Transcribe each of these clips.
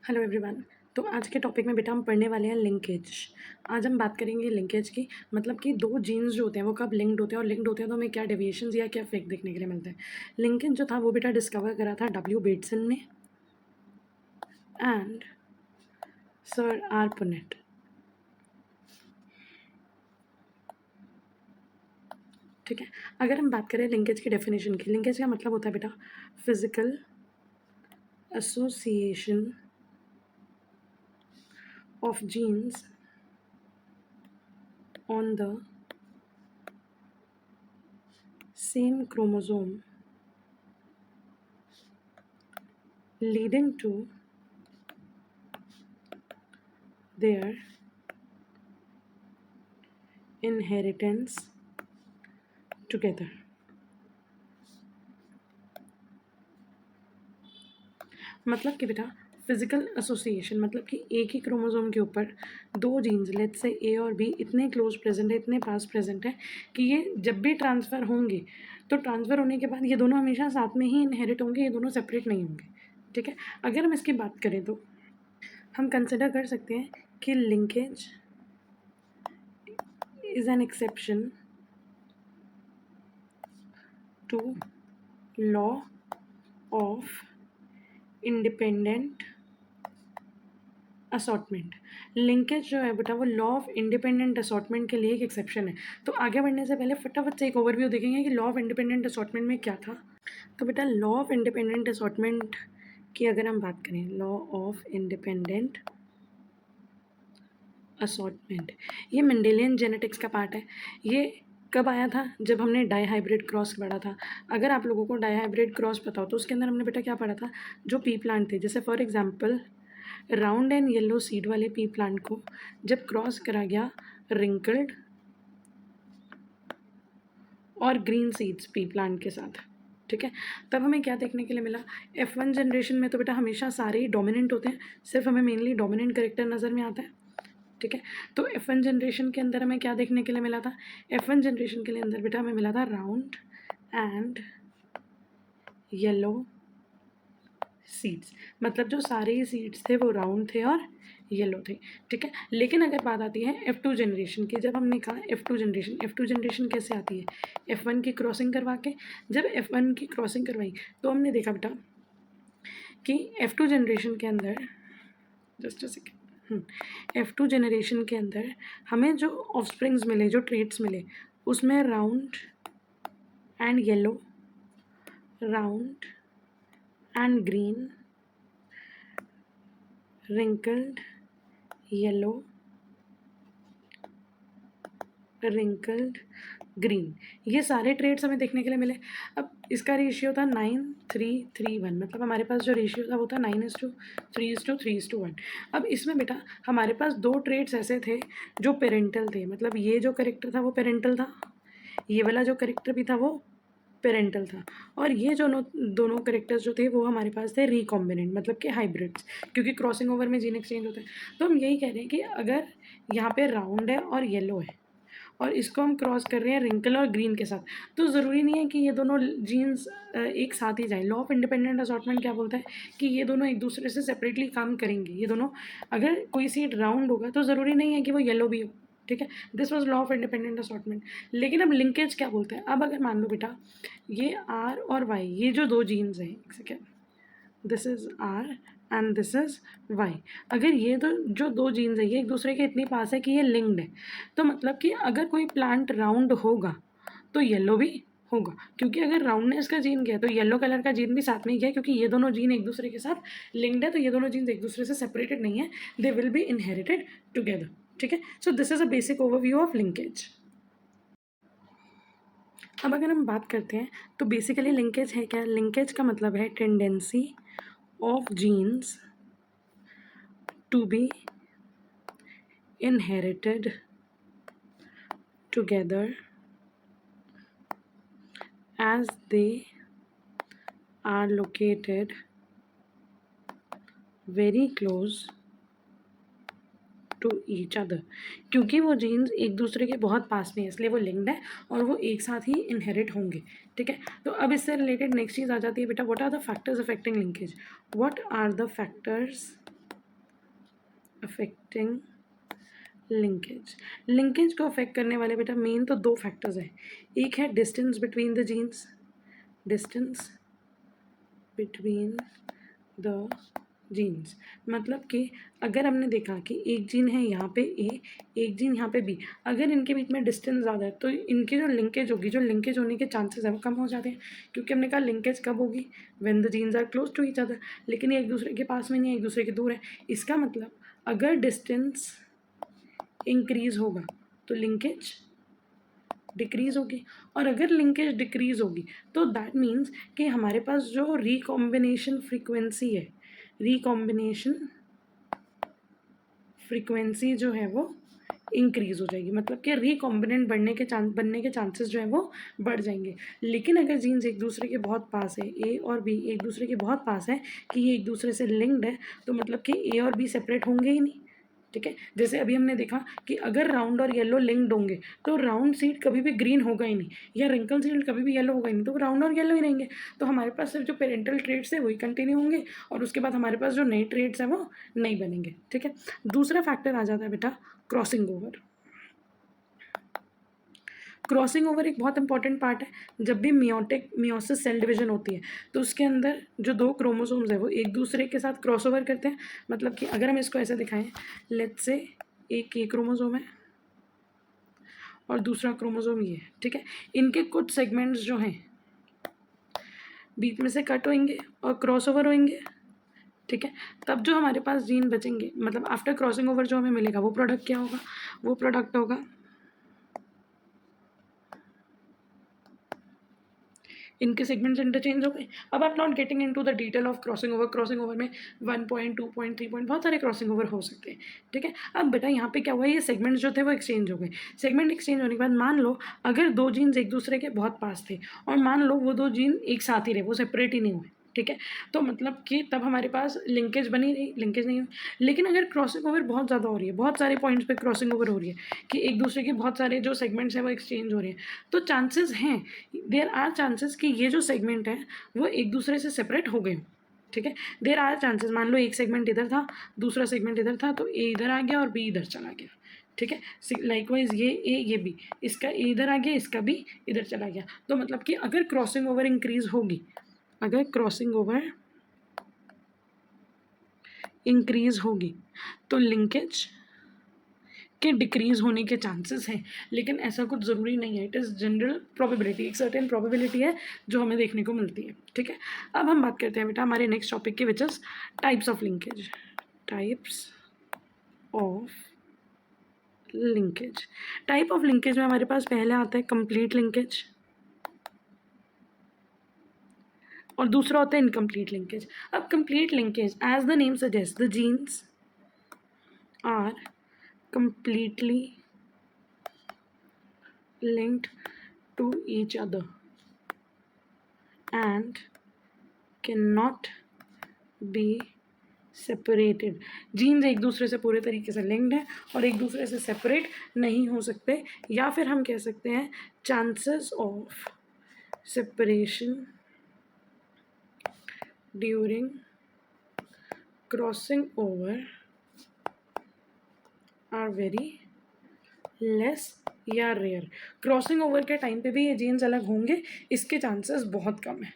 Hello everyone. तो आज के टॉपिक में बेटा हम पढ़ने वाले हैं लिंकेज। आज हम बात करेंगे लिंकेज की, मतलब कि दो जीन्स जो होते हैं वो कब लिंक्ड होते हैं और लिंक्ड होते हैं तो हमें क्या डेविएशंस या क्या इफेक्ट देखने के लिए मिलते हैं। लिंकेज जो था वो बेटा डिस्कवर करा था डब्ल्यू बेटसन ने एंड सर आर पुनेट। ठीक है, अगर हम बात करें लिंकेज की डेफिनेशन की, लिंकेज का मतलब होता है बेटा physical association of genes on the same chromosome leading to their inheritance together। मतलब कि बेटा फिजिकल एसोसिएशन मतलब कि एक ही क्रोमोसोम के ऊपर दो जीन्स लेट्स से ए और बी इतने क्लोज प्रेजेंट है, इतने पास प्रेजेंट है कि ये जब भी ट्रांसफ़र होंगे तो ट्रांसफ़र होने के बाद ये दोनों हमेशा साथ में ही इनहेरिट होंगे, ये दोनों सेपरेट नहीं होंगे। ठीक है, अगर हम इसकी बात करें तो हम कंसिडर कर सकते हैं कि linkage is an exception to law of independent assortment. Linkage जो है बेटा वो लॉ ऑफ इंडिपेंडेंट असॉर्टमेंट के लिए एक एक्सेप्शन है। तो आगे बढ़ने से पहले फटाफट से एक ओवरव्यू देखेंगे कि लॉ ऑफ इंडिपेंडेंट असॉर्टमेंट में क्या था। तो बेटा लॉ ऑफ इंडिपेंडेंट असॉर्टमेंट की अगर हम बात करें, लॉ ऑफ इंडिपेंडेंट असॉर्टमेंट ये मेंडेलियन जेनेटिक्स का पार्ट है। ये कब आया था? जब हमने डाई हाइब्रिड क्रॉस पढ़ा था। अगर आप लोगों को डाई हाइब्रिड क्रॉस पता हो तो उसके अंदर हमने बेटा क्या पढ़ा था, जो पी प्लांट थे, जैसे for example round and yellow seed वाले पी प्लांट को जब क्रॉस करा गया रिंकल्ड और ग्रीन सीड्स पी प्लांट के साथ, ठीक है, तब हमें क्या देखने के लिए मिला? F1 जनरेशन में तो बेटा हमेशा सारे ही डोमिनेंट होते हैं, सिर्फ हमें मेनली डोमिनेंट करेक्टर नज़र में आता है। ठीक है, तो F1 जनरेशन के अंदर हमें क्या देखने के लिए मिला था? F1 जनरेशन के लिए अंदर बेटा हमें मिला था राउंड एंड येलो सीड्स, मतलब जो सारे ही सीड्स थे वो राउंड थे और येलो थे। ठीक है, लेकिन अगर बात आती है F2 जनरेशन की, जब हमने कहा F2 जनरेशन कैसे आती है? F1 की क्रॉसिंग करवा के। जब F1 की क्रॉसिंग करवाई तो हमने देखा बेटा कि F2 जनरेशन के अंदर, just a second, F2 generation के अंदर हमें जो ऑफस्प्रिंग्स मिले, जो ट्रेट्स मिले, उसमें round and yellow, round and green, wrinkled yellow, wrinkled green, ये सारे ट्रेड्स हमें देखने के लिए मिले। अब इसका रेशियो था 9:3:1, मतलब हमारे पास जो रेशियो था वो था 9:3:3:1। अब इसमें बेटा हमारे पास दो ट्रेड्स ऐसे थे जो पेरेंटल थे, मतलब ये जो करेक्टर था वो पेरेंटल था, ये वाला जो करेक्टर भी था वो पेरेंटल था, और ये जो दोनों करेक्टर्स जो थे वो हमारे पास थे रिकॉम्बिनेंट, मतलब कि हाइब्रिड्स, क्योंकि क्रॉसिंग ओवर में जीन एक्सचेंज होता है। तो हम यही कह रहे हैं कि अगर यहाँ पे राउंड है और येलो है और इसको हम क्रॉस कर रहे हैं रिंकल और ग्रीन के साथ, तो ज़रूरी नहीं है कि ये दोनों जीन्स एक साथ ही जाएं। लॉ ऑफ इंडिपेंडेंट असॉर्टमेंट क्या बोलता है कि ये दोनों एक दूसरे से सेपरेटली काम करेंगे। ये दोनों, अगर कोई सीड राउंड होगा तो ज़रूरी नहीं है कि वो येलो भी हो। ठीक है, this was law of independent assortment. लेकिन अब लिंकेज क्या बोलते हैं? अब अगर मान लो बेटा ये आर और वाई, ये जो दो जीन्स हैं, एक second, this is R and this is Y, अगर ये जो दो जीन्स है ये एक दूसरे के इतनी पास है कि ये लिंक्ड है, तो मतलब कि अगर कोई प्लांट राउंड होगा तो येलो भी होगा, क्योंकि अगर राउंडनेस का जीन गया तो येलो कलर का जीन भी साथ में ही गया, क्योंकि ये दोनों जीन एक दूसरे के साथ लिंक्ड है, तो ये दोनों जीन्स एक दूसरे से सेपरेटेड नहीं है, they will be inherited together. ठीक है, so this is a basic overview of linkage. अब अगर हम बात करते हैं तो बेसिकली लिंकेज है क्या? लिंकेज का मतलब है tendency of genes to be inherited together as they are located very close to each other, क्योंकि वो जीन्स एक दूसरे के बहुत पास में है इसलिए वो लिंक्ड है और वो एक साथ ही इनहेरिट होंगे। ठीक है, तो अब इससे रिलेटेड नेक्स्ट चीज़ आ जाती है बेटा, what are the factors affecting linkage? What are the factors affecting linkage. Linkage को अफेक्ट करने वाले बेटा मेन तो दो फैक्टर्स हैं, एक है distance between the genes, distance between the genes, मतलब कि अगर हमने देखा कि एक जीन है यहाँ पे ए, एक जीन यहाँ पे बी, अगर इनके बीच में डिस्टेंस ज़्यादा है तो इनकी जो लिंकेज होगी, जो लिंकेज होने के चांसेस है वो कम हो जाते हैं, क्योंकि हमने कहा लिंकेज कब होगी, when the genes are close to each other, लेकिन ये एक दूसरे के पास में नहीं है, एक दूसरे के दूर है। इसका मतलब अगर डिस्टेंस इंक्रीज होगा तो लिंकेज डिक्रीज होगी, और अगर लिंकेज डिक्रीज होगी तो दैट मीन्स कि हमारे पास जो रिकॉम्बिनेशन फ्रीक्वेंसी है, रिकॉम्बिनेशन फ्रीक्वेंसी जो है वो इंक्रीज हो जाएगी, मतलब कि रिकॉम्बिनेंट बनने के चांसेस जो है वो बढ़ जाएंगे। लेकिन अगर जीन्स एक दूसरे के बहुत पास है, ए और बी एक दूसरे के बहुत पास है, कि ये एक दूसरे से लिंक्ड है, तो मतलब कि ए और बी सेपरेट होंगे ही नहीं, ठीक है। जैसे अभी हमने देखा कि अगर राउंड और येलो लिंक्ड होंगे तो राउंड सीड कभी भी ग्रीन होगा ही नहीं, या रिंकल सीड कभी भी येलो होगा ही नहीं, तो राउंड और येलो ही रहेंगे। तो हमारे पास सिर्फ जो पेरेंटल ट्रेड्स है वही कंटिन्यू होंगे, और उसके बाद हमारे पास जो नए ट्रेड्स हैं वो नहीं बनेंगे, ठीक है। दूसरा फैक्टर आ जाता है बेटा क्रॉसिंग ओवर। क्रॉसिंग ओवर एक बहुत इंपॉर्टेंट पार्ट है। जब भी मियोसिस सेल डिवीजन होती है तो उसके अंदर जो दो क्रोमोसोम्स है वो एक दूसरे के साथ क्रॉस ओवर करते हैं, मतलब कि अगर हम इसको ऐसे दिखाएं, लेट्स से एक ये क्रोमोसोम है और दूसरा क्रोमोसोम ये है, ठीक है। इनके कुछ सेगमेंट्स जो हैं बीच में से कट होंगे और क्रॉस ओवर होंगे, ठीक है। तब जो हमारे पास जीन बचेंगे, मतलब आफ्टर क्रॉसिंग ओवर जो हमें मिलेगा वो प्रोडक्ट क्या होगा, वो प्रोडक्ट होगा इनके सेगमेंट्स इंटरचेंज हो गए। अब I am not getting into the detail of crossing over. Crossing over में 1 पॉइंट 2 पॉइंट 3 पॉइंट बहुत सारे क्रॉसिंग ओवर हो सकते हैं, ठीक है। अब बेटा यहाँ पे क्या हुआ, ये सेगमेंट्स जो थे वो एक्सचेंज हो गए। सेगमेंट एक्सचेंज होने के बाद मान लो अगर दो जीन्स एक दूसरे के बहुत पास थे, और मान लो वो दो जीन एक साथ ही रहे, वो सेपरेट ही नहीं हुए, ठीक है, तो मतलब कि तब हमारे पास लिंकेज बनी रही, लिंकेज नहीं हुई। लेकिन अगर क्रॉसिंग ओवर बहुत ज़्यादा हो रही है, बहुत सारे पॉइंट्स पे क्रॉसिंग ओवर हो रही है, कि एक दूसरे के बहुत सारे जो सेगमेंट्स हैं वो एक्सचेंज हो रहे हैं, तो चांसेस हैं, देयर आर चांसेस कि ये जो सेगमेंट है वो एक दूसरे से सेपरेट हो गए, ठीक है। देयर आर चांसेस, मान लो एक सेगमेंट इधर था, दूसरा सेगमेंट इधर था, तो ए इधर आ गया और बी इधर चला गया, ठीक है। लाइकवाइज ये ए ये बी, इसका ए इधर आ गया, इसका बी इधर चला गया, तो मतलब कि अगर क्रॉसिंग ओवर इंक्रीज होगी, अगर क्रॉसिंग ओवर इंक्रीज होगी तो लिंकेज के डिक्रीज होने के चांसेस हैं। लेकिन ऐसा कुछ ज़रूरी नहीं है, इट इज़ जनरल प्रोबेबिलिटी, एक सर्टेन प्रोबेबिलिटी है जो हमें देखने को मिलती है, ठीक है। अब हम बात करते हैं बेटा हमारे नेक्स्ट टॉपिक की, which is types of linkage. Types of linkage. Type of linkage में हमारे पास पहले आता है कंप्लीट लिंकेज, और दूसरा होता है इनकम्प्लीट लिंकेज। अब complete linkage, as the name suggest, the genes are completely linked to each other and cannot be separated। Genes एक दूसरे से पूरे तरीके से लिंक्ड है और एक दूसरे से सेपरेट नहीं हो सकते, या फिर हम कह सकते हैं chances of separation during crossing over are very less या रेयर। क्रॉसिंग ओवर के टाइम पे भी ये जीन्स अलग होंगे, इसके चांसेस बहुत कम है,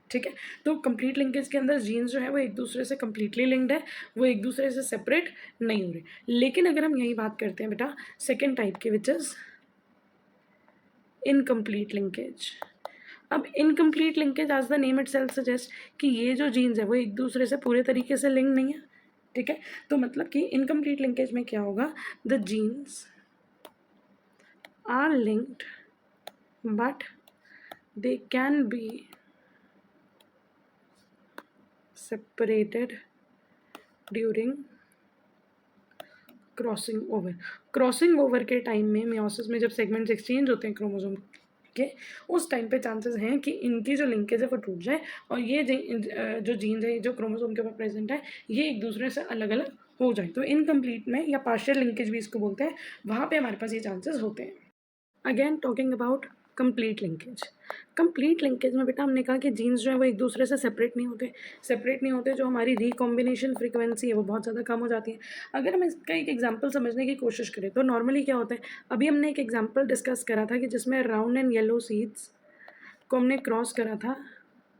ठीक है। तो कंप्लीट लिंकेज के अंदर जीन्स जो है वो एक दूसरे से कंप्लीटली लिंक्ड है, वो एक दूसरे से सेपरेट नहीं हो रहे। लेकिन अगर हम यही बात करते हैं बेटा सेकेंड टाइप के, विच इज़ इनकम्प्लीट लिंकेज। अब incomplete linkage as the name itself suggest कि ये जो जीन्स है वो एक दूसरे से पूरे तरीके से लिंक नहीं है, ठीक है। तो मतलब कि इनकम्प्लीट लिंकेज में क्या होगा, the genes are linked but they can be separated during crossing over. Crossing over के टाइम में मियोसिस में जब सेगमेंट्स एक्सचेंज होते हैं क्रोमोसोम के, उस टाइम पे चांसेस हैं कि इनकी जो लिंकेज है वो टूट जाए, और ये जो जीन्स है जो क्रोमोसोम के ऊपर प्रेजेंट है ये एक दूसरे से अलग अलग हो जाए। तो इनकम्प्लीट में, या पार्शियल लिंकेज भी इसको बोलते हैं, वहाँ पे हमारे पास ये चांसेस होते हैं। Again talking about complete linkage. Complete linkage में बेटा हमने कहा कि जीन्स जो है वो एक दूसरे से सेपरेट नहीं होते, जो हमारी रिकॉम्बिनेशन फ्रीक्वेंसी है वो बहुत ज़्यादा कम हो जाती है। अगर हम इसका एक एग्जांपल समझने की कोशिश करें तो नॉर्मली क्या होता है, अभी हमने एक एग्जांपल डिस्कस करा था कि जिसमें राउंड एंड येलो सीड्स को हमने क्रॉस करा था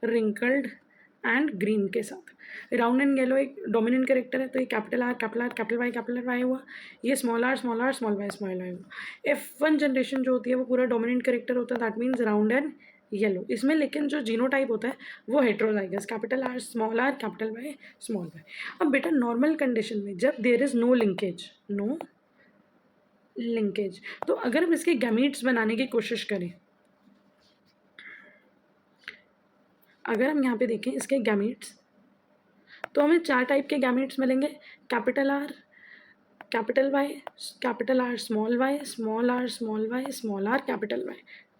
रिंकल्ड एंड ग्रीन के साथ। राउंड एंड येलो एक डोमिनेंट कैरेक्टर है, तो ये कैपिटल आर कैपिटल वाई हुआ, ये स्मॉल आर स्मॉल वाई हुआ। F1 जनरेशन जो होती है वो पूरा डोमिनेंट कैरेक्टर होता है, that means round and yellow. इसमें लेकिन जो जीनोटाइप होता है वो heterozygous, capital R small Y small Y. अब बेटा नॉर्मल कंडीशन में जब देयर इज़ नो लिंकेज, तो अगर हम इसके गैमीट्स बनाने की कोशिश करें, अगर हम यहाँ पे देखें इसके गैमीट्स, तो हमें 4 टाइप के गैमेट्स मिलेंगे, capital R Y, capital R small R small R capital Y,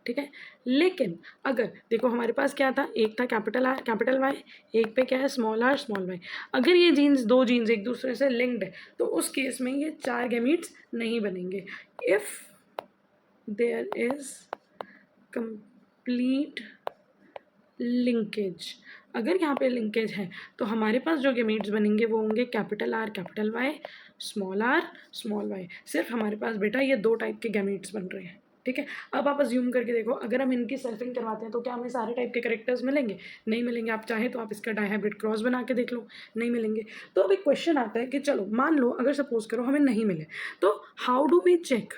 ठीक है। लेकिन अगर देखो हमारे पास क्या था, एक था कैपिटल आर कैपिटल वाई, एक पे क्या है स्मॉल वाई। अगर ये दो जीन्स एक दूसरे से लिंक्ड है तो उस केस में ये 4 गैमेट्स नहीं बनेंगे। If there is complete linkage, अगर यहाँ पे लिंकेज है तो हमारे पास जो गैमेट्स बनेंगे वो होंगे capital R capital Y small Y. सिर्फ हमारे पास बेटा ये 2 टाइप के गैमेट्स बन रहे हैं, ठीक है। अब आप अज्यूम करके देखो, अगर हम इनकी सेल्फिंग करवाते हैं तो क्या हमें सारे टाइप के करेक्टर्स मिलेंगे? नहीं मिलेंगे। आप चाहे तो आप इसका डायहाइब्रिड क्रॉस बना के देख लो, नहीं मिलेंगे। तो अब एक क्वेश्चन आता है कि चलो मान लो अगर सपोज करो हमें नहीं मिले, तो how do we check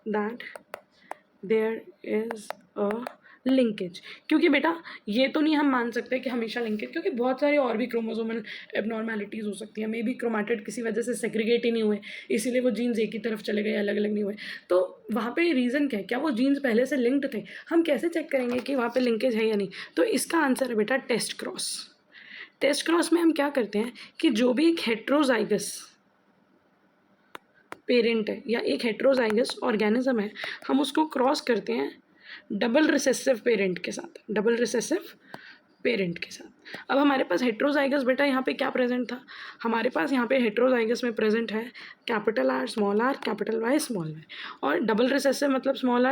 that there is a linkage? क्योंकि बेटा ये तो नहीं हम मान सकते कि हमेशा लिंकेज, क्योंकि बहुत सारी और भी क्रोमोसोमल एबनॉर्मेलिटीज़ हो सकती हैं। मे बी क्रोमैटिड किसी वजह से सेग्रीगेट ही नहीं हुए, इसीलिए वो जीन्स एक ही तरफ चले गए, अलग अलग नहीं हुए। तो वहाँ पे रीज़न क्या है? क्या वो जीन्स पहले से लिंक्ड थे? हम कैसे चेक करेंगे कि वहाँ पे लिंकेज है या नहीं? तो इसका आंसर है बेटा टेस्ट क्रॉस में हम क्या करते हैं कि जो भी एक हेट्रोजाइगस पेरेंट है या एक हेट्रोजाइगस ऑर्गेनिज्म है, हम उसको क्रॉस करते हैं डबल रिसेसिव पेरेंट के साथ। अब हमारे पास हेट्रोजाइगस बेटा यहाँ पे क्या प्रेजेंट था? हमारे पास यहाँ पे हेट्रोजाइगस में प्रेजेंट है capital R capital Y small Y, और डबल रिसेसिव मतलब स्मॉल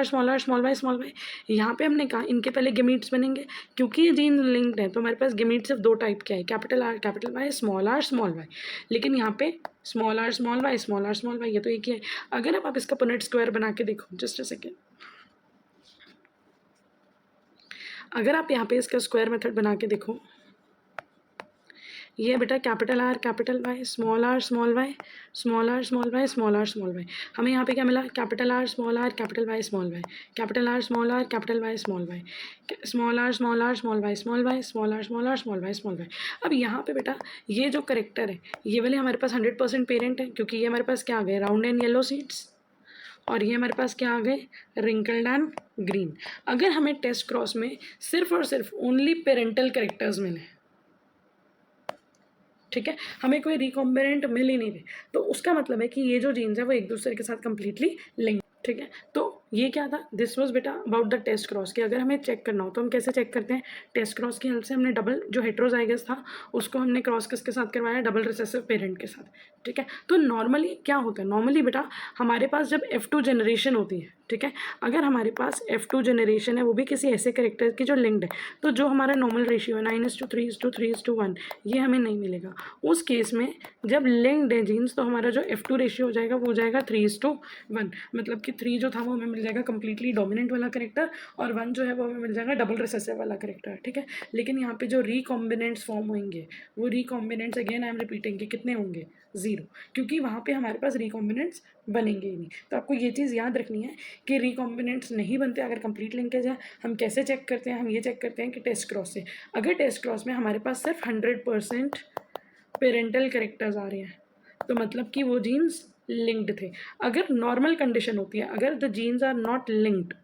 वाई। यहाँ पे हमने कहा इनके पहले गेमीट्स बनेंगे, क्योंकि ये जीन लिंक्ड है तो हमारे पास गेमीट सिर्फ 2 टाइप के हैं, capital R capital Y small Y. लेकिन यहाँ पे स्मॉल आर स्मॉल वाई ये तो एक ही है। अगर आप इसका पुनेट स्क्वायर बना के देखो, जस्ट अ सेकेंड, अगर आप यहाँ पे इसका स्क्वायर मेथड बना के देखो, ये बेटा capital R capital Y small R small Y हमें यहाँ पे क्या मिला? Capital R capital Y small Y, capital R capital Y small Y, small R small Y small Y. अब यहाँ पे बेटा ये जो करेक्टर है ये वाले हमारे पास 100% पेरेंट है, क्योंकि ये हमारे पास क्या आ गए? राउंड एंड येलो सीड्स, और ये हमारे पास क्या आ गए? Wrinkled and green. अगर हमें टेस्ट क्रॉस में सिर्फ और सिर्फ ओनली पेरेंटल करेक्टर्स मिले, ठीक है, हमें कोई रिकॉम्बिनेंट मिल ही नहीं रहे, तो उसका मतलब है कि ये जो जीन्स है वो एक दूसरे के साथ कंप्लीटली लिंक, ठीक है। तो ये क्या था? दिस वाज बेटा अबाउट द टेस्ट क्रॉस, कि अगर हमें चेक करना हो तो हम कैसे चेक करते हैं? टेस्ट क्रॉस की हेल्प से। हमने डबल जो हेट्रोजाइगस था उसको हमने क्रॉस किसके साथ करवाया? डबल रिसेसिव पेरेंट के साथ, ठीक है। तो नॉर्मली क्या होता है? नॉर्मली बेटा हमारे पास जब F2 जनरेशन होती है, ठीक है, अगर हमारे पास F2 जनरेशन है वो भी किसी ऐसे करेक्टर की जो लिंक्ड है, तो जो हमारा नॉर्मल रेशियो है 9:3:3:1, ये हमें नहीं मिलेगा। उस केस में जब लिंक्ड है जीन्स तो हमारा जो F2 रेशियो हो जाएगा वो हो जाएगा 3:1, मतलब कि 3 जो था वो हमें मिल जाएगा कंप्लीटली डोमिनेंट वाला करेक्टर, और 1 जो है वो हमें मिल जाएगा डबल रिसेसिव वाला करेक्टर, ठीक है। लेकिन यहाँ पे जो रिकॉम्बिनेंट्स फॉर्म होंगे वो recombinants again I am repeating कि कितने होंगे? 0, क्योंकि वहाँ पे हमारे पास रिकॉम्बिनेंट्स बनेंगे ही नहीं। तो आपको ये चीज़ याद रखनी है कि रिकॉम्बिनेंट्स नहीं बनते अगर कंप्लीट लिंकेज है। हम कैसे चेक करते हैं? हम ये चेक करते हैं कि टेस्ट क्रॉस से। अगर टेस्ट क्रॉस में हमारे पास सिर्फ 100% पेरेंटल करेक्टर्स आ रहे हैं तो मतलब कि वो जीन्स लिंक्ड थे। अगर नॉर्मल कंडीशन होती है, अगर the genes are not linked,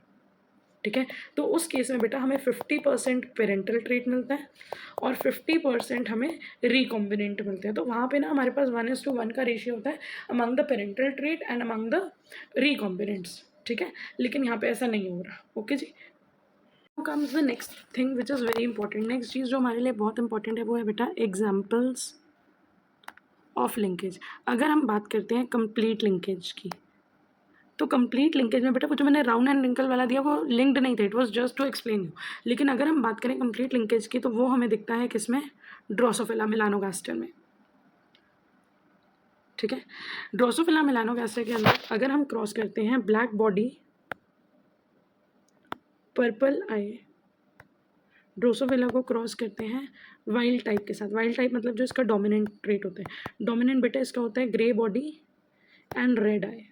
ठीक है, तो उस केस में बेटा हमें 50% पेरेंटल ट्रेट मिलता है और 50% हमें रिकॉम्बिनेंट मिलते हैं। तो वहाँ पे ना हमारे पास 1:1 का रेशियो होता है among the parental trait and among the recombinants, ठीक है। लेकिन यहाँ पे ऐसा नहीं हो रहा, ओके जी। Comes the next thing which is very important. Next चीज़ जो हमारे लिए बहुत इंपॉर्टेंट है वो है बेटा एग्जाम्पल्स ऑफ लिंकेज। अगर हम बात करते हैं कंप्लीट लिंकेज की, तो कंप्लीट लिंकेज में बेटा वो जो मैंने राउंड एंड रिंकल वाला दिया वो लिंक्ड नहीं थे, it was just to explain you. लेकिन अगर हम बात करें कंप्लीट लिंकेज की तो वो हमें दिखता है किसमें, ड्रोसोफिला मेलानोगास्टर में। ठीक है, ड्रोसोफिला मेलानोगास्टर के अंदर अगर हम क्रॉस करते हैं ब्लैक बॉडी पर्पल आई, ड्रोसोफिला को क्रॉस करते हैं वाइल्ड टाइप के साथ। वाइल्ड टाइप मतलब जो इसका डोमिनेंट ट्रेट होता है, डोमिनेंट बेटा इसका होता है ग्रे बॉडी एंड रेड आई।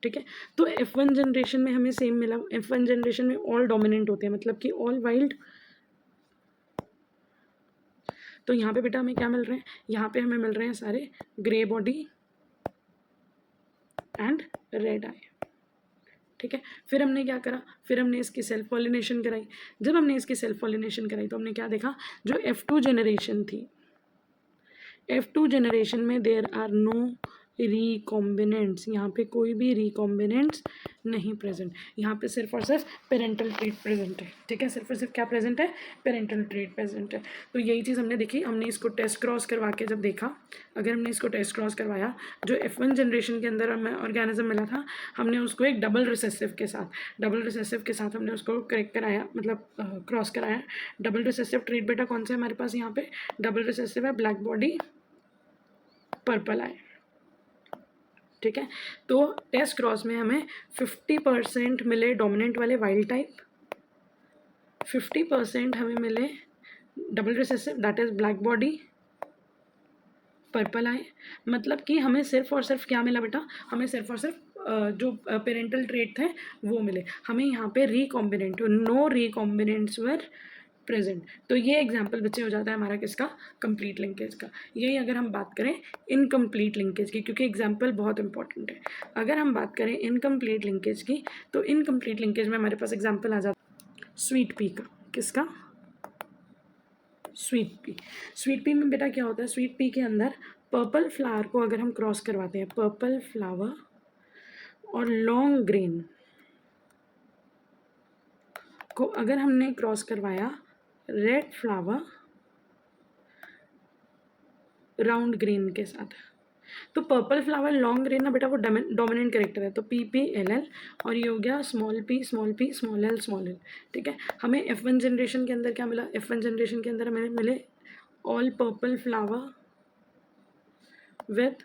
ठीक है, तो F1 जनरेशन में हमें सेम मिला, F1 जनरेशन में ऑल डोमिनेंट होते हैं, मतलब कि ऑल वाइल्ड। तो यहाँ पे बेटा हमें क्या मिल रहे हैं, यहाँ पे हमें मिल रहे हैं सारे ग्रे बॉडी एंड रेड आई। ठीक है, फिर हमने क्या करा, फिर हमने इसकी सेल्फ पॉलिनेशन कराई। जब हमने इसकी सेल्फ पॉलिनेशन कराई तो हमने क्या देखा, जो F2 जनरेशन थी, F2 जनरेशन में देयर आर नो रिकॉम्बिनेंट्स, यहाँ पे कोई भी रिकॉम्बिनेंट्स नहीं प्रेजेंट, यहाँ पे सिर्फ और सिर्फ पेरेंटल ट्रेट प्रेजेंट है। ठीक है, सिर्फ और सिर्फ क्या प्रेजेंट है, पेरेंटल ट्रेट प्रेजेंट है। तो यही चीज़ हमने देखी, हमने इसको टेस्ट क्रॉस करवा के जब देखा, अगर हमने इसको टेस्ट क्रॉस करवाया, जो F1 जनरेशन के अंदर हमें ऑर्गेनिज्म मिला था, हमने उसको एक डबल रिसेसिव के साथ हमने उसको करेक्ट कराया, मतलब क्रॉस कराया। डबल रिसेसिव ट्रेट बेटा कौन सा है हमारे पास, यहाँ पे डबल रिसेसिव है ब्लैक बॉडी पर्पल आई। ठीक है, तो टेस्ट क्रॉस में हमें 50% मिले डोमिनेंट वाले वाइल्ड टाइप, 50% हमें मिले double recessive that is black body purple eye. मतलब कि हमें सिर्फ और सिर्फ क्या मिला बेटा, हमें सिर्फ और सिर्फ जो पेरेंटल ट्रेट थे वो मिले, हमें यहाँ पे recombinant, no recombinants were present. तो ये एग्जाम्पल बच्चे हो जाता है हमारा किसका, कंप्लीट लिंकेज का। यही अगर हम बात करें इनकम्प्लीट लिंकेज की, क्योंकि एग्जाम्पल बहुत इंपॉर्टेंट है। अगर हम बात करें इनकम्प्लीट लिंकेज की, तो इनकम्प्लीट लिंकेज में हमारे पास एग्जाम्पल आ जाता है स्वीट पी का। किसका, स्वीट पी। स्वीट पी में बेटा क्या होता है, स्वीट पी के अंदर पर्पल फ्लावर को अगर हम क्रॉस करवाते हैं, पर्पल फ्लावर और लॉन्ग ग्रेन को अगर हमने क्रॉस करवाया रेड फ्लावर राउंड ग्रेन के साथ, तो पर्पल फ्लावर लॉन्ग ग्रेन ना बेटा वो डोमिनेंट कैरेक्टर है, तो PPLL, और ये हो गया स्मॉल p स्मॉल l। ठीक है, हमें F1 जनरेशन के अंदर क्या मिला, F1 जनरेशन के अंदर हमें मिले all purple flower with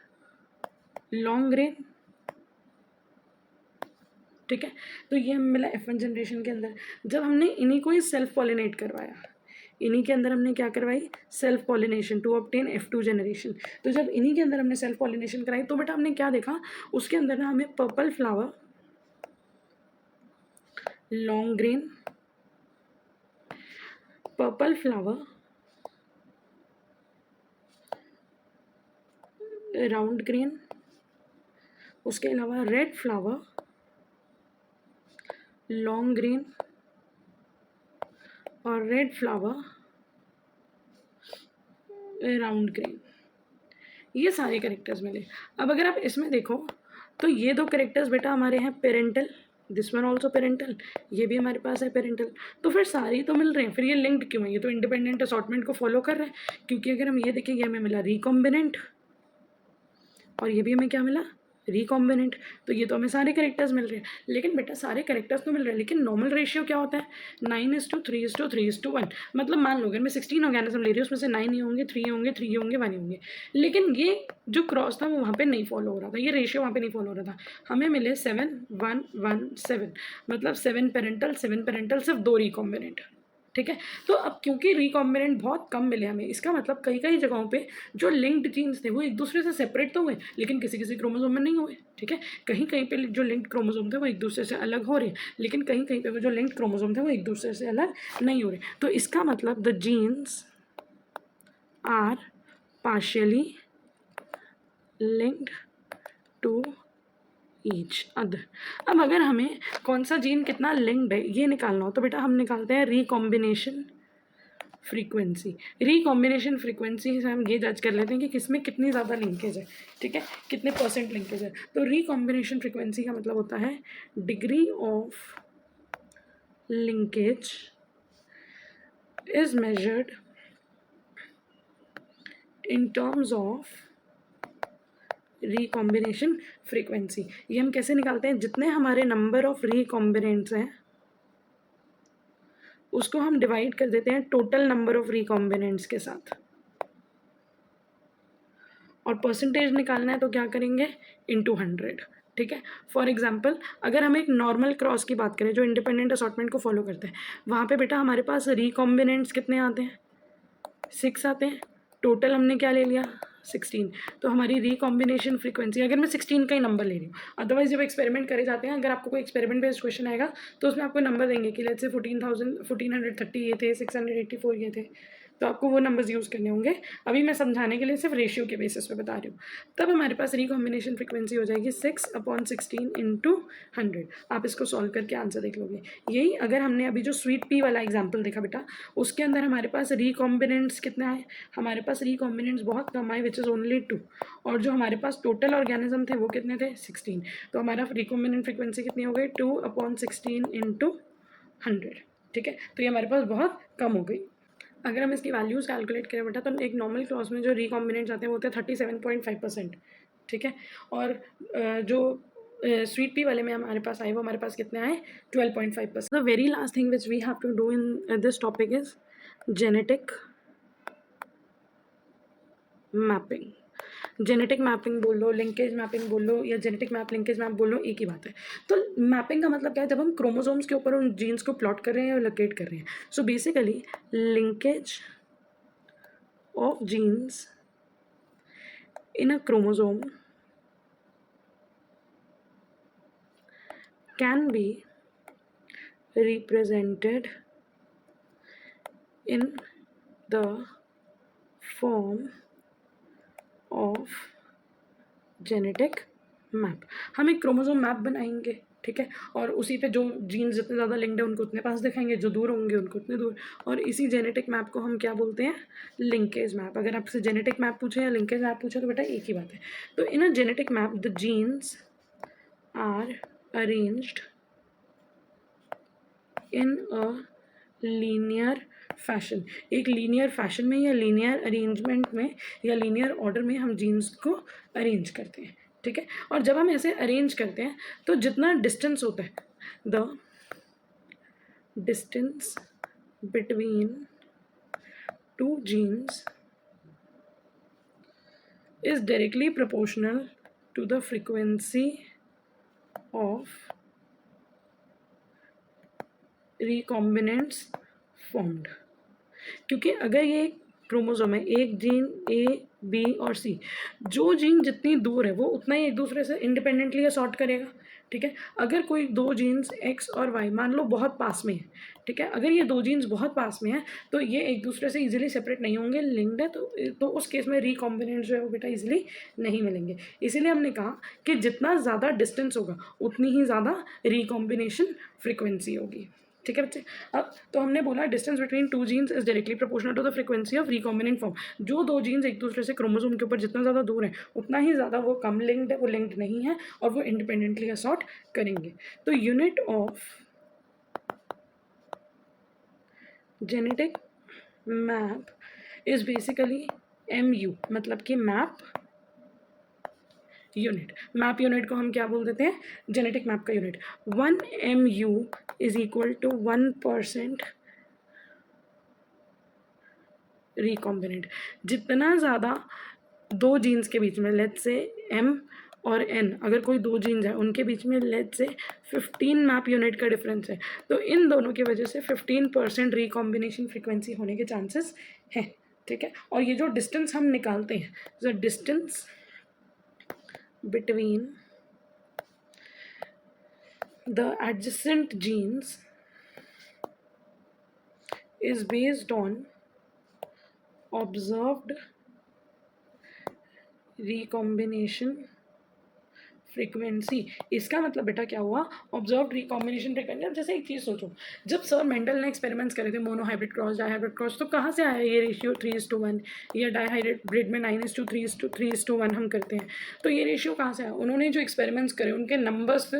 long grain. ठीक है, तो ये हमें मिला F1 जनरेशन के अंदर। जब हमने इन्हीं को ही सेल्फ पॉलिनेट करवाया, इन्हीं के अंदर हमने क्या करवाई, self pollination to obtain F2 generation. तो जब इन्हीं के अंदर हमने सेल्फ पॉलिनेशन कराई तो बेटा हमने क्या देखा, उसके अंदर ना हमें purple flower long grain, purple flower round grain, उसके अलावा रेड फ्लावर लॉन्ग ग्रेन और रेड फ्लावर राउंड ग्रेन, ये सारे करेक्टर्स मिले। अब अगर आप इसमें देखो तो ये दो करेक्टर्स बेटा हमारे हैं parental, this one also parental, ये भी हमारे पास है पेरेंटल। तो फिर सारे तो मिल रहे हैं, फिर ये लिंक्ड क्यों है, ये तो इंडिपेंडेंट असॉर्टमेंट को फॉलो कर रहे हैं। क्योंकि अगर हम ये देखें, ये हमें मिला रिकॉम्बिनेंट और ये भी हमें क्या मिला, रिकॉम्बिनेंट। तो ये तो हमें सारे करेक्टर्स मिल रहे हैं, लेकिन बेटा सारे करेक्टर्स तो मिल रहे हैं, लेकिन नॉर्मल रेशियो क्या होता है, 9:3:3:1। मतलब मान लो अगर मैं 16 ऑर्गेनिज्म ले रही हूँ, उसमें से 9 ही होंगे, 3 होंगे, 3 होंगे, 1 होंगे। लेकिन ये जो क्रॉस था वो वहाँ पे नहीं फॉलो हो रहा था, ये रेशियो वहाँ पे नहीं फॉलो हो रहा था। हमें मिले 7:1:1:7, मतलब 7 पेरेंटल, 7 पेरेंटल, सिर्फ 2 रिकॉम्बिनेंट। ठीक है, तो अब क्योंकि रिकॉम्बिनेंट बहुत कम मिले हमें, इसका मतलब कई कई जगहों पे जो लिंक्ड जीन्स थे वो एक दूसरे से सेपरेट तो हुए, लेकिन किसी किसी क्रोमोसोम में नहीं हुए। ठीक है, कहीं कहीं पे जो लिंक्ड क्रोमोसोम थे वो एक दूसरे से अलग हो रहे, लेकिन कहीं कहीं पे जो लिंक्ड क्रोमोसोम थे वो एक दूसरे से अलग नहीं हो रहे। तो इसका मतलब the genes are partially linked to each other. अब अगर हमें कौन सा जीन कितना लिंक्ड है ये निकालना हो तो बेटा हम निकालते हैं रिकॉम्बिनेशन फ्रीक्वेंसी। रिकॉम्बिनेशन फ्रीक्वेंसी से हम ये जज कर लेते हैं कि किसमें कितनी ज़्यादा लिंकेज है। ठीक है, कितने % लिंकेज है। तो रिकॉम्बिनेशन फ्रीक्वेंसी का मतलब होता है degree of linkage is measured in terms of recombination frequency. ये हम कैसे निकालते हैं, जितने हमारे नंबर ऑफ रिकॉम्बिनेंट्स हैं उसको हम डिवाइड कर देते हैं टोटल नंबर ऑफ रिकॉम्बिनेंट्स के साथ, और परसेंटेज निकालना है तो क्या करेंगे, इंटू 100। ठीक है, फॉर एग्जाम्पल अगर हम एक नॉर्मल क्रॉस की बात करें जो इंडिपेंडेंट असॉर्टमेंट को फॉलो करते हैं, वहाँ पे बेटा हमारे पास रिकॉम्बिनेंट्स कितने आते हैं, 6 आते हैं। टोटल हमने क्या ले लिया, 16। तो हमारी रिकॉम्बिनेशन फ्रीक्वेंसी, अगर मैं 16 का ही नंबर ले रही हूँ, अदरवाइज जब एक्सपेरिमेंट करे जाते हैं, अगर आपको कोई एक्सपेरिमेंट बेस्ड क्वेश्चन आएगा तो उसमें आपको नंबर देंगे कि लेट्स से 1430 ये थे, 684 ये थे, तो आपको वो नंबर्स यूज़ करने होंगे। अभी मैं समझाने के लिए सिर्फ रेशियो के बेसिस पे बता रही हूँ। तब हमारे पास रिकॉम्बिनेशन फ्रीक्वेंसी हो जाएगी 6/16 इंटू 100। आप इसको सॉल्व करके आंसर देख लोगे। यही अगर हमने अभी जो स्वीट पी वाला एग्जाम्पल देखा बेटा, उसके अंदर हमारे पास रिकॉम्बिनेंट्स कितने आए, हमारे पास रिकॉम्बिनेंट्स बहुत कम आए, विच इज़ ओनली 2, और जो हमारे पास टोटल ऑर्गेनिज्म थे वो कितने थे, 16। तो हमारा रिकॉम्बिनेंट फ्रीक्वेंसी कितनी हो गई, 2/16 इंटू 100। ठीक है, तो ये हमारे पास बहुत कम हो गई। अगर हम इसकी वैल्यूज़ कैलकुलेट करें बेटा, तो एक नॉर्मल क्रॉस में जो रिकॉम्बिनेंट्स आते हैं वो होते हैं 37.5%। ठीक है, और जो स्वीट पी वाले में हमारे पास आए वो हमारे पास कितने आए, 12.5%। The very last thing which we have to do in this topic is genetic mapping. Genetic mapping बोल लो, लिंकेज मैपिंग बोल लो, या जेनेटिक मैप लिंकेज मैप बोल लो, एक ही बात है। तो मैपिंग का मतलब क्या है, जब हम क्रोमोसोम्स के ऊपर उन जीन्स को प्लॉट कर रहे हैं या लोकेट कर रहे हैं। So basically linkage of genes in a chromosome can be represented in the form of genetic map. हम एक क्रोमोसोम मैप बनाएंगे, ठीक है, और उसी पे जो जीन्स जितने ज़्यादा लिंक्ड है उनको उतने पास दिखाएंगे, जो दूर होंगे उनको उतने दूर, और इसी जेनेटिक मैप को हम क्या बोलते हैं, लिंकेज मैप। अगर आपसे जेनेटिक मैप पूछे या लिंकेज मैप पूछे तो बेटा एक ही बात है। तो in a genetic map the genes are arranged in a linear fashion. एक लीनियर फैशन में या लीनियर अरेंजमेंट में या लीनियर ऑर्डर में हम जीन्स को अरेंज करते हैं। ठीक है, और जब हम ऐसे अरेंज करते हैं तो जितना डिस्टेंस होता है, the distance between two genes is directly proportional to the frequency of recombinants formed। क्योंकि अगर ये क्रोमोसोम है, एक जीन ए बी और सी, जो जीन जितनी दूर है वो उतना ही एक दूसरे से इंडिपेंडेंटली असॉर्ट करेगा। ठीक है, अगर कोई दो जीन्स एक्स और वाई मान लो बहुत पास में है, ठीक है, अगर ये दो जीन्स बहुत पास में है तो ये एक दूसरे से इजीली सेपरेट नहीं होंगे, लिंक्ड है, तो उस केस में रिकॉम्बिनेंट जो है वो बेटा इजीली नहीं मिलेंगे। इसीलिए हमने कहा कि जितना ज़्यादा डिस्टेंस होगा उतनी ही ज़्यादा रिकॉम्बिनेशन फ्रिक्वेंसी होगी। ठीक है बच्चे, अब तो हमने बोला distance between two genes is directly proportional to the frequency of recombinant form. जो दो जीन्स एक दूसरे से क्रोमोसोम के ऊपर जितना ज़्यादा दूर है उतना ही ज़्यादा वो कम लिंक्ड है, वो लिंक्ड नहीं है, और वो इंडिपेंडेंटली असॉर्ट करेंगे। तो unit of genetic map is basically MU, मतलब कि मैप यूनिट। मैप यूनिट को हम क्या बोल देते हैं, जेनेटिक मैप का unit. 1 MU is equal to 1% recombinant. जितना ज़्यादा दो जीन्स के बीच में, लेट्स से M और N, अगर कोई दो जीन्स है उनके बीच में लेट्स से 15 मैप यूनिट का डिफरेंस है, तो इन दोनों की वजह से 15% रिकॉम्बिनेशन फ्रीक्वेंसी होने के चांसेस हैं। ठीक है, और ये जो डिस्टेंस हम निकालते हैं, the distance between the adjacent genes is based on observed recombination frequency. इसका मतलब बेटा क्या हुआ, ऑब्जर्व्ड रिकॉम्बिनेशन फ्रीक्वेंसी। अब जैसे एक चीज़ सोचो, जब सर मेंडल ने एक्सपेरिमेंट्स करे थे मोनोहाइब्रिड क्रॉस डाईहाइब्रिड क्रॉस, तो कहाँ से आया ये रेशियो 3:1, या डाईहाइब्रिड में 9:3:1 हम करते हैं, तो ये रेशियो कहाँ से आया? उन्होंने जो एक्सपेरिमेंट्स करे उनके नंबर्स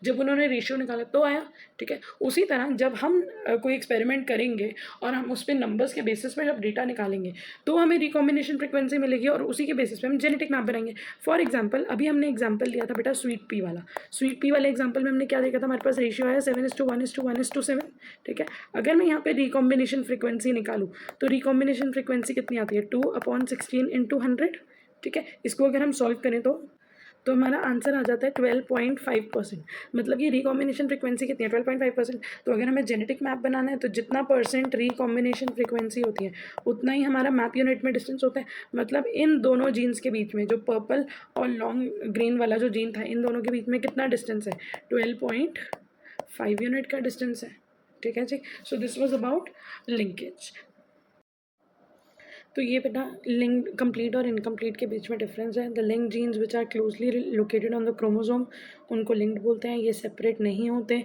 जब उन्होंने रेशियो निकाला तो आया। ठीक है, उसी तरह जब हम कोई एक्सपेरिमेंट करेंगे और हम उस पर नंबर्स के बेसिस पे जब डेटा निकालेंगे तो हमें रिकॉम्बिनेशन फ्रीक्वेंसी मिलेगी, और उसी के बेसिस पे हम जेनेटिक मैप बनाएंगे। फॉर एग्जांपल अभी हमने एग्जांपल लिया था बेटा स्वीट पी वाला। स्वीट पी वाले एग्जांपल में हमने क्या देखा था, हमारे पास रेशियो आया 7:1:1:7। ठीक है, अगर मैं यहाँ पे रिकॉम्बिनेशन फ्रीक्वेंसी निकालूँ तो रिकॉम्बिनेशन फ्रीक्वेंसी कितनी आती है, 2/16 × 100। ठीक है, इसको अगर हम सॉल्व करें तो हमारा आंसर आ जाता है 12.5%। मतलब कि रिकॉम्बिनेशन फ्रीक्वेंसी कितनी है, 12.5%। तो अगर हमें जेनेटिक मैप बनाना है तो जितना % रिकॉम्बिनेशन फ्रीक्वेंसी होती है उतना ही हमारा मैप यूनिट में डिस्टेंस होता है। मतलब इन दोनों जीन्स के बीच में, जो पर्पल और लॉन्ग ग्रीन वाला जो जीन था, इन दोनों के बीच में कितना डिस्टेंस है, 12.5 यूनिट का डिस्टेंस है। ठीक है जी, so this was about linkage. तो ये बेटा लिंक कंप्लीट और इनकम्प्लीट के बीच में डिफरेंस है। The link genes which are closely located on the chromosome, उनको लिंक्ड बोलते हैं। ये सेपरेट नहीं होते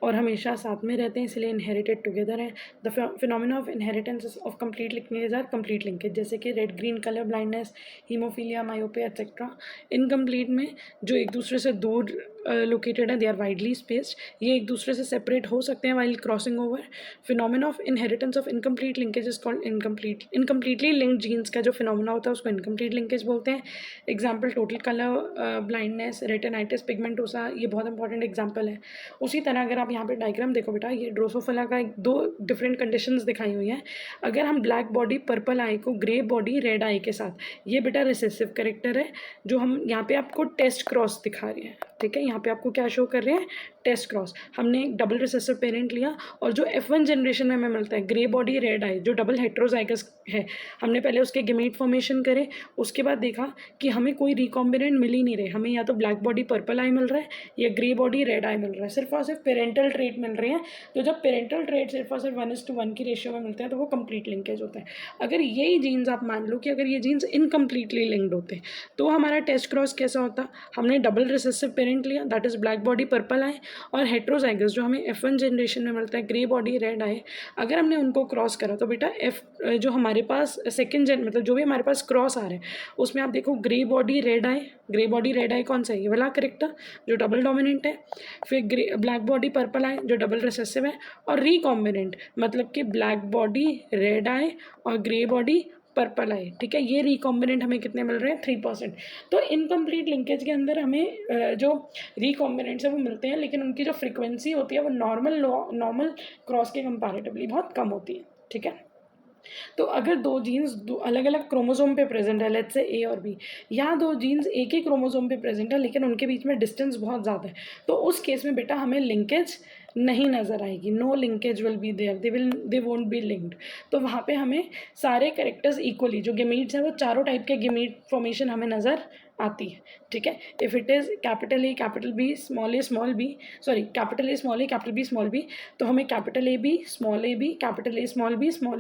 और हमेशा साथ में रहते हैं, इसलिए इनहेरिटेड टुगेदर है। The phenomena of inheritance of complete linkage are complete linkage, जैसे कि red green colour blindness, haemophilia, myopia etcetera. Incomplete में जो एक दूसरे से दूर लोकेटेड है, दे आर वाइडली स्पेस्ड, ये एक दूसरे से सेपरेट हो सकते हैं while crossing over. Phenomena of inheritance of incomplete linkage is called incomplete. Incompletely linked genes का जो फिनोमिना होता है उसको इनकम्प्लीट लिंकेज बोलते हैं। Example total colour blindness, retinitis pigmentosa, ये बहुत इंपॉर्टेंट एग्जाम्पल है। उसी तरह अगर आप यहाँ पे डायग्राम देखो बेटा, ये ड्रोसोफिला का दो डिफरेंट कंडीशंस दिखाई हुई हैं। अगर हम ब्लैक बॉडी पर्पल आई को ग्रे बॉडी रेड आई के साथ, ये बेटा रिसेसिव कैरेक्टर है, जो हम यहाँ पे आपको टेस्ट क्रॉस दिखा रहे हैं। ठीक है, यहाँ पे आपको क्या शो कर रहे हैं, टेस्ट क्रॉस। हमने एक डबल रिसेसिव पेरेंट लिया, और जो F1 जनरेशन में हमें मिलता है ग्रे बॉडी रेड आई, जो डबल हेट्रोजाइगस है, हमने पहले उसके गेमेट फॉर्मेशन करे, उसके बाद देखा कि हमें कोई रिकॉम्बिनेंट मिल ही नहीं रहे। हमें या तो ब्लैक बॉडी पर्पल आई मिल रहा है या ग्रे बॉडी रेड आई मिल रहा है, सिर्फ और सिर्फ पेरेंटल ट्रेट मिल रहे हैं। तो जब पेरेंटल ट्रेट सिर्फ और सिर्फ 1:1 की रेशियो में मिलते हैं तो वो कंप्लीट लिंकेज होता है। अगर यही जीन्स आप मान लो कि अगर ये जीन्स इनकम्प्लीटली लिंक्ड होते तो हमारा टेस्ट क्रॉस कैसा होता, हमने डबल रिसेसिव पेरेंट लिया, that is black body purple eye, और हेट्रोजाइगस जो हमें F1 जनरेशन में मिलता है ग्रे बॉडी रेड आई, अगर हमने उनको क्रॉस करा तो बेटा जो हमारे पास सेकेंड मतलब जो भी हमारे पास क्रॉस आ रहा है उसमें आप देखो ग्रे बॉडी रेड आई, ग्रे बॉडी रेड आई कौन सा है, ये वाला करेक्टर जो डबल डोमिनेंट है। फिर ब्लैक बॉडी पर्पल आई जो डबल रिसेसिव है, और रिकॉम्बिनेंट मतलब कि ब्लैक बॉडी रेड आई और ग्रे बॉडी पर्पल आई। ठीक है, ये रिकॉम्बिनेंट हमें कितने मिल रहे हैं, 3%। तो इनकम्प्लीट लिंकेज के अंदर हमें जो रिकॉम्बिनेंट्स है वो मिलते हैं, लेकिन उनकी जो फ्रीक्वेंसी होती है वो नॉर्मल क्रॉस के कंपैरेटिवली बहुत कम होती है। ठीक है, तो अगर दो जीन्स अलग अलग क्रोमोसोम पे प्रेजेंट है, लेट्स से ए और बी, या दो जीन्स एक ही क्रोमोसोम पे प्रेजेंट है लेकिन उनके बीच में डिस्टेंस बहुत ज़्यादा है, तो उस केस में बेटा हमें लिंकेज नहीं नज़र आएगी, no linkage will be there, they won't be linked. तो वहाँ पे हमें सारे कैरेक्टर्स इक्वली, जो गेमीट्स हैं वो चारों टाइप के गेमीट फॉर्मेशन हमें नज़र आती है। ठीक है, if it is capital A capital B small b, sorry capital A capital B small b, तो हमें capital A B capital A small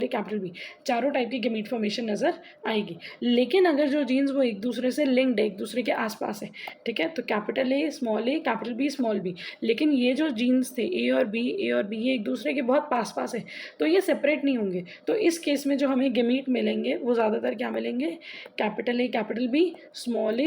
a capital B, चारों टाइप की गेमीट फॉर्मेशन नज़र आएगी। लेकिन अगर जो जीन्स वो एक दूसरे से लिंक्ड है, एक दूसरे के आसपास है, ठीक है, तो capital A capital B small b, लेकिन ये जो जीन्स थे ए और बी ये एक दूसरे के बहुत पास है, तो ये सेपरेट नहीं होंगे। तो इस केस में जो हमें गेमीट मिलेंगे वो ज़्यादातर क्या मिलेंगे, capital A capital B small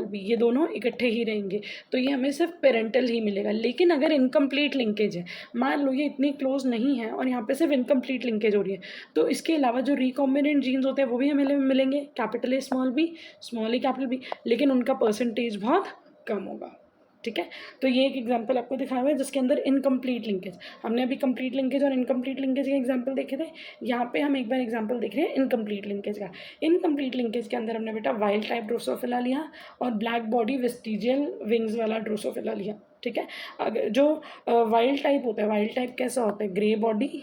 b, ये दोनों इकट्ठे ही रहेंगे, तो ये हमें सिर्फ पेरेंटल ही मिलेगा। लेकिन अगर इनकम्प्लीट लिंकेज है, मान लो ये इतनी क्लोज नहीं है और यहाँ पे सिर्फ इनकम्प्लीट लिंकेज हो रही है, तो इसके अलावा जो रिकॉम्बिनेंट जीन्स होते हैं वो भी हमें मिलेंगे, कैपिटल ए कैपिटल बी, लेकिन उनका परसेंटेज बहुत कम होगा। ठीक है, तो ये एक एग्जांपल आपको दिखाया हुआ है जिसके अंदर इनकम्प्लीट लिंकेज, हमने अभी कंप्लीट लिंकेज और इनकम्प्लीट लिंकेज के एग्जांपल देखे थे। यहाँ पे हम एक बार एग्जांपल देख रहे हैं इनकम्प्लीट लिंकेज का। इनकम्प्लीट लिंकेज के अंदर हमने बेटा वाइल्ड टाइप ड्रोसोफिला लिया और ब्लैक बॉडी वेस्टिजियल विंग्स वाला ड्रोसोफिला लिया। ठीक है, अगर जो वाइल्ड टाइप होता है, वाइल्ड टाइप कैसा होता है, ग्रे बॉडी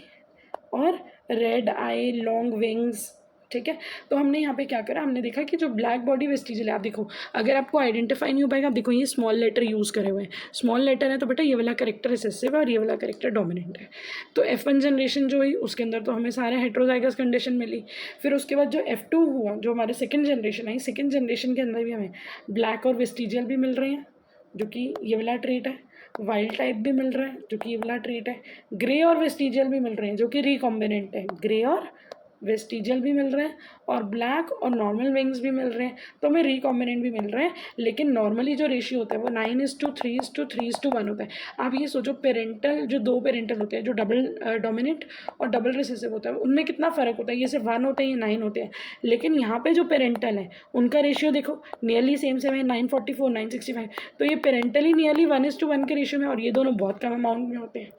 और रेड आई लॉन्ग विंग्स। ठीक है, तो हमने यहाँ पे क्या करा, हमने देखा कि जो ब्लैक बॉडी वेस्टिजियल है, आप देखो अगर आपको आइडेंटिफाई नहीं हो पाएगा, आप देखो ये स्मॉल लेटर यूज़ करे हुए हैं, स्मॉल लेटर है तो बेटा ये वाला करेक्टर रिसेसिव है और ये वाला करेक्टर डोमिनेंट है। तो F1 जनरेशन जो हुई उसके अंदर तो हमें सारे हेट्रोजाइगस कंडीशन मिली। फिर उसके बाद जो F2 हुआ, जो हमारे सेकेंड जनरेशन आई, सेकेंड जनरेशन के अंदर भी हमें ब्लैक और वेस्टिजियल भी मिल रहे हैं जो कि ये वाला ट्रेट है, वाइल्ड टाइप भी मिल रहा है जो कि ये वाला ट्रेट है, ग्रे और वेस्टिजियल भी मिल रहे हैं जो कि रिकॉम्बिनेंट है, ग्रे और वेस्टिजियल भी मिल रहे हैं, और ब्लैक और नॉर्मल विंग्स भी मिल रहे हैं, तो हमें रिकॉम्बिनेंट भी मिल रहे हैं। लेकिन नॉर्मली जो रेशियो होता है वो 9:3:3:1 होता है। आप ये सोचो, पेरेंटल जो दो पेरेंटल होते हैं, जो डबल डोमिनेंट और डबल रिसेसिव होता है, उनमें कितना फ़र्क होता है, ये सिर्फ 1 होते हैं, ये 9 होते हैं। लेकिन यहाँ पे जो पेरेंटल है उनका रेशियो देखो नियरली सेम सेम है, 944 965, तो ये पेरेंटली नियरली 1:1 के रेशियो में, और ये दोनों बहुत कम अमाउंट में होते हैं।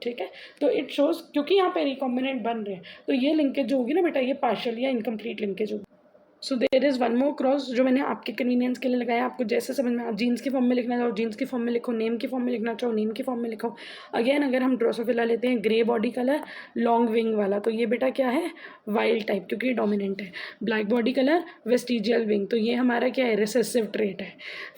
ठीक है, तो इट शोज क्योंकि यहाँ पे रिकॉम्बिनेंट बन रहे हैं, तो ये लिंकेज जो होगी ना बेटा, ये पार्शियल या इनकम्प्लीट लिंकेज होगी। So there is one more cross जो मैंने आपके कन्वीनियंस के लिए लगाया, आपको जैसे समझ में, आप जीन्स की फॉर्म में लिखना चाहो जीन्स की फॉर्म में लिखो, नेम की फॉर्म में लिखना चाहो नेम की फॉर्म में लिखो। अगेन अगर हम ड्रोसोफिला लेते हैं grey body colour long wing वाला, तो ये बेटा क्या है, वाइल्ड टाइप, क्योंकि ये डोमिनेंट है। Black body colour vestigial wing, तो ये हमारा क्या है, रिसेसिव ट्रेट है।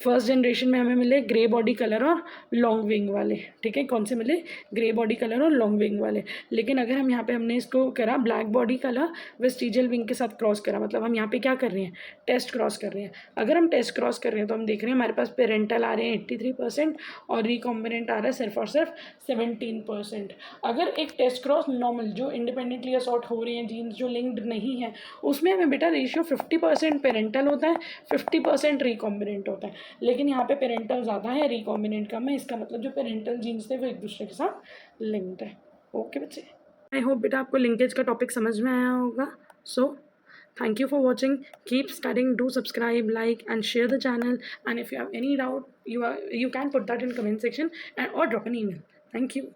फर्स्ट जनरेशन में हमें मिले ग्रे बॉडी कलर और लॉन्ग विंग वाले। ठीक है, कौन से मिले, ग्रे बॉडी कलर और लॉन्ग विंग वाले। लेकिन अगर हम यहाँ पे हमने इसको करा black body colour vestigial wing के साथ क्रॉस करा, मतलब हम यहाँ पे क्या कर रहे हैं, टेस्ट क्रॉस कर रहे हैं। अगर हम टेस्ट क्रॉस कर रहे हैं तो हम देख रहे हैं हमारे पास पेरेंटल आ रहे हैं 83% और रिकॉम्बिनेंट आ रहा है सिर्फ और सिर्फ 17%। अगर एक टेस्ट क्रॉस नॉर्मल जो इंडिपेंडेंटली असॉर्ट हो रही हैं जीन्स जो लिंक्ड नहीं है, उसमें हमें बेटा रेशियो 50% पेरेंटल होता है, 50% रिकॉम्बिनेंट होता है। लेकिन यहाँ पे पेरेंटल ज़्यादा है, रिकॉम्बिनेंट कम है, इसका मतलब जो पेरेंटल जीन्स थे वो एक दूसरे के साथ लिंक्ड है। ओके बच्चे, आई होप बेटा आपको लिंकेज का टॉपिक समझ में आया होगा। सो thank you for watching. Keep studying. Do subscribe, like, and share the channel. And if you have any doubt, you can put that in comment section or drop an email. Thank you.